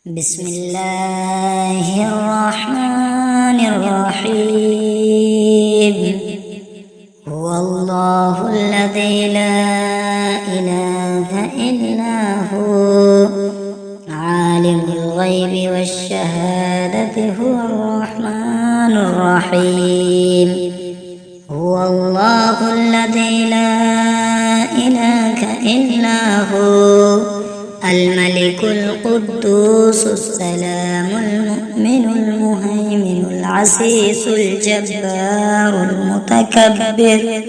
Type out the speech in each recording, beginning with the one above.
بسم الله الرحمن الرحيم. هو الله الذي لا إله إلا هو عالم الغيب والشهادة هو الرحمن الرحيم. هو الله الذي لا إله إلا هو الملك القدوس السلام المؤمن المهيمن العزيز الجبار المتكبر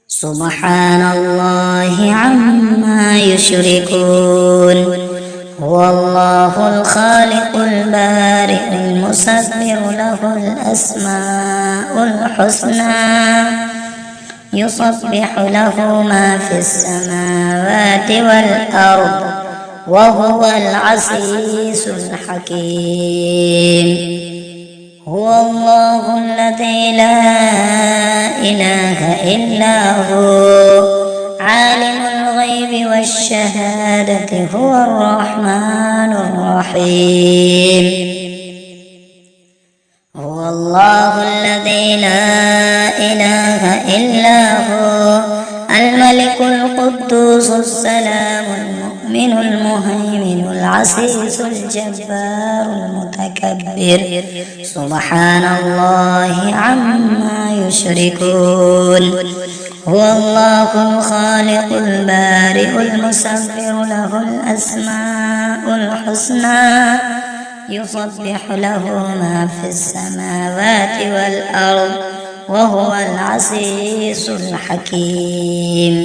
سبحان الله عما يشركون. هو الله الخالق البارئ المصور له الأسماء الحسنى يسبح له ما في السماوات والأرض وهو العزيز الحكيم. هو الله الذي لا إله إلا هو عالم الغيب والشهادة هو الرحمن الرحيم. هو الله الذي لا إله إلا هو الملك القدوس السلام المؤمن المهيمن العزيز الجبار المتكبر سبحان الله عما يشركون. هو الله الخالق البارئ المصور له الأسماء الحسنى يسبح له ما في السماوات والأرض وهو العزيز الحكيم.